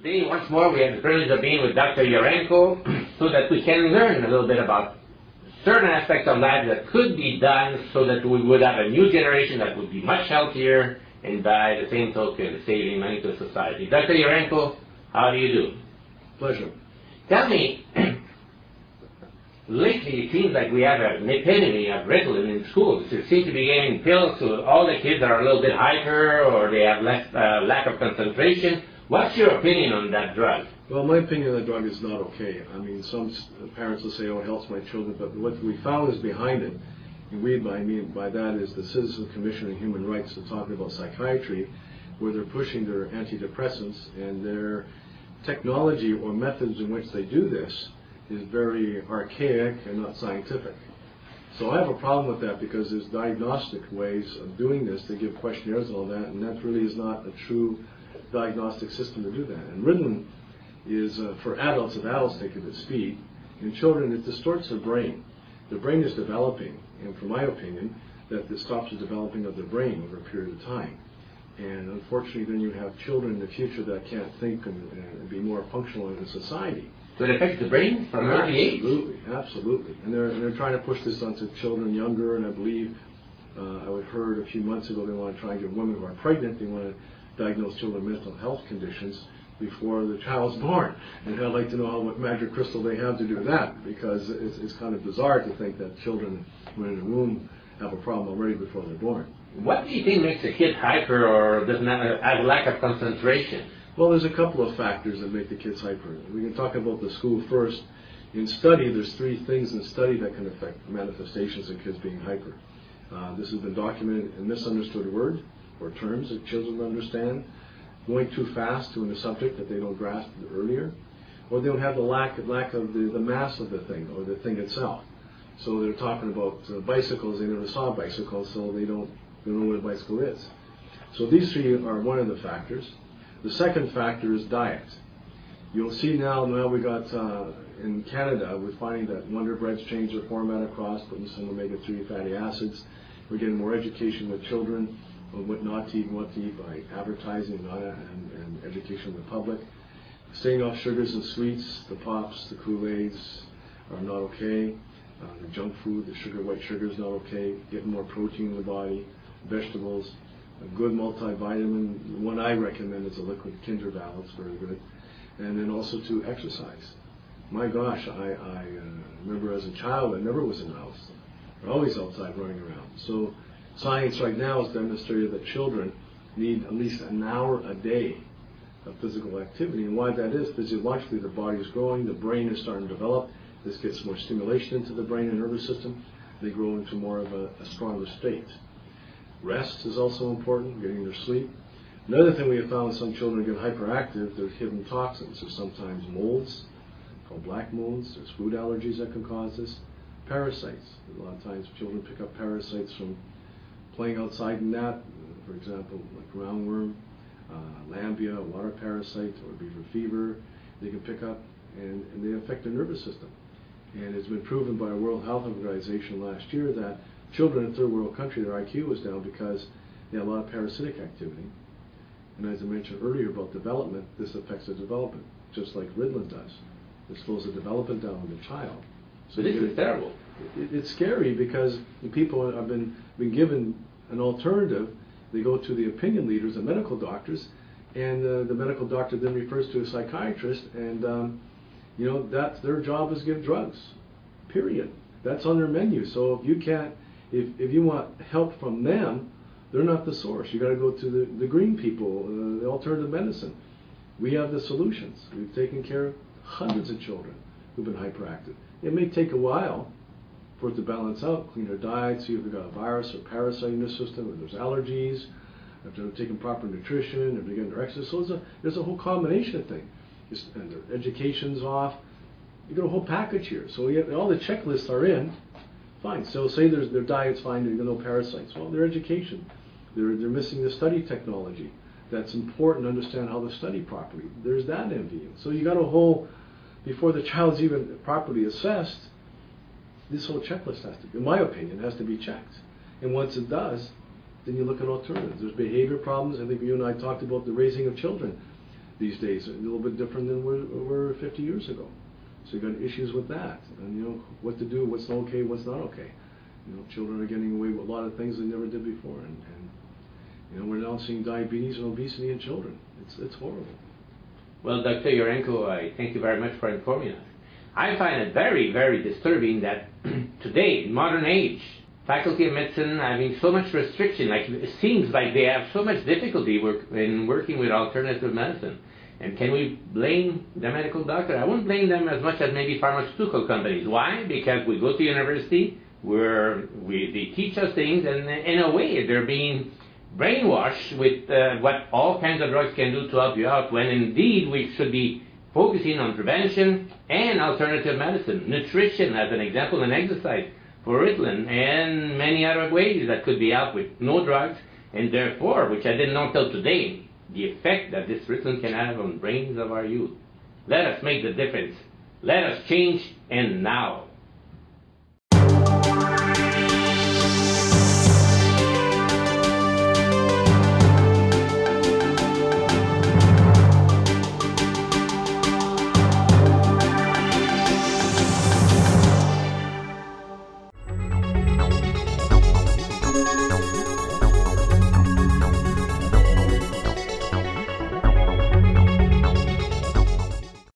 Today, once more, we have the privilege of being with Dr. Yawrenko so that we can learn a little bit about certain aspects of life that could be done so that we would have a new generation that would be much healthier and by the same token saving money to society. Dr. Yawrenko, how do you do? Pleasure. Tell me, lately it seems like we have an epidemic of Ritalin in schools. It seems to be giving pills to all the kids that are a little bit hyper or they have less lack of concentration. What's your opinion on that drug? Well, my opinion on that drug is not okay. I mean, some parents will say, oh, it helps my children, but what we found is behind it, and we, I mean by that is the Citizens Commission on Human Rights are talking about psychiatry, where they're pushing their antidepressants, and their technology or methods in which they do this is very archaic and not scientific. So I have a problem with that because there's diagnostic ways of doing this. They give questionnaires and all that, and that really is not a true diagnostic system to do that. And Ritalin is for adults, if adults take it at speed. In children, it distorts their brain. The brain is developing, and from my opinion, that this stops the developing of the brain over a period of time. And unfortunately, then you have children in the future that can't think and be more functional in society. So it affects the brain from early age? Absolutely, absolutely. And they're trying to push this onto children younger, and I believe, I heard a few months ago, they want to try and get women who are pregnant, they want to diagnose children with mental health conditions before the child's born. And I'd like to know what magic crystal they have to do that, because it's kind of bizarre to think that children, when in the womb, have a problem already before they're born. What do you think makes a kid hyper or doesn't have a lack of concentration? Well, there's a couple of factors that make the kids hyper. We can talk about the school first. In study, there's 3 things in study that can affect manifestations of kids being hyper. This has been documented in misunderstood words or terms that children understand, going too fast to a subject that they don't grasp earlier, or they don't have the lack of the mass of the thing or the thing itself. So they're talking about bicycles, they never saw bicycles, so they don't know what a bicycle is. So these 3 are one of the factors. The second factor is diet. You'll see now we got in Canada, we're finding that Wonder Bread's changed their format across, putting some omega-3 fatty acids. We're getting more education with children on what not to eat and what to eat by advertising and education of the public. Staying off sugars and sweets, the pops, the Kool-Aids are not okay. The junk food, the white sugar is not okay. Getting more protein in the body, vegetables, a good multivitamin. The one I recommend is a liquid Kinder Val, it's very good. And then also to exercise. My gosh, I remember as a child, I never was in the house. I'm always outside running around. So science right now has demonstrated that children need at least an hour a day of physical activity. And why that is, physiologically the body is growing, the brain is starting to develop. This gets more stimulation into the brain and nervous system. They grow into more of a stronger state. Rest is also important, getting their sleep. Another thing we have found when some children get hyperactive, there's hidden toxins. There's sometimes molds, called black molds. There's food allergies that can cause this. Parasites. A lot of times children pick up parasites from playing outside in that, for example, like roundworm, lambia, water parasite, or beaver fever, they can pick up, and they affect the nervous system. And it's been proven by a World Health Organization last year that children in third world countries, their IQ was down because they had a lot of parasitic activity. And as I mentioned earlier about development, this affects the development, just like Ritalin does. It slows the development down in the child. So this is terrible. It's scary because the people have been given an alternative. They go to the opinion leaders, the medical doctors, and the medical doctor then refers to a psychiatrist, and that's their job is give drugs. Period. That's on their menu. So if you can't, if you want help from them, they're not the source. You got to go to the green people, the alternative medicine. We have the solutions. We've taken care of hundreds of children who've been hyperactive. It may take a while for it to balance out, clean their diet, see if they've got a virus or parasite in their system, if there's allergies, if they're taking proper nutrition, if they're getting their exercise. So there's a whole combination of things. And their education's off. You got a whole package here. So all the checklists are in. Fine. So say their diet's fine, there's no parasites. Well, their education. They're missing the study technology. That's important to understand how to study properly. There's that envy. So you got a whole, before the child's even properly assessed, this whole checklist has to, in my opinion, has to be checked. And once it does, then you look at alternatives. There's behavior problems. I think you and I talked about the raising of children. these days, a little bit different than we were 50 years ago. So you've got issues with that, and what to do, what's okay, what's not okay. Children are getting away with a lot of things they never did before, and we're now seeing diabetes and obesity in children. It's horrible. Well, Dr. Yawrenko, I thank you very much for informing us. I find it very, very disturbing that today, in modern age, Faculty of Medicine having so much restriction, like it seems like they have so much difficulty in working with alternative medicine. And can we blame the medical doctor? I wouldn't blame them as much as maybe pharmaceutical companies. Why? Because we go to university where they teach us things, and in a way they're being brainwashed with what all kinds of drugs can do to help you out, when indeed we should be focusing on prevention and alternative medicine, nutrition as an example, and exercise for Ritalin, and many other ways that could be helped with no drugs, and therefore, which I didn't know until today, the effect that this Ritalin can have on brains of our youth. Let us make the difference. Let us change, and now.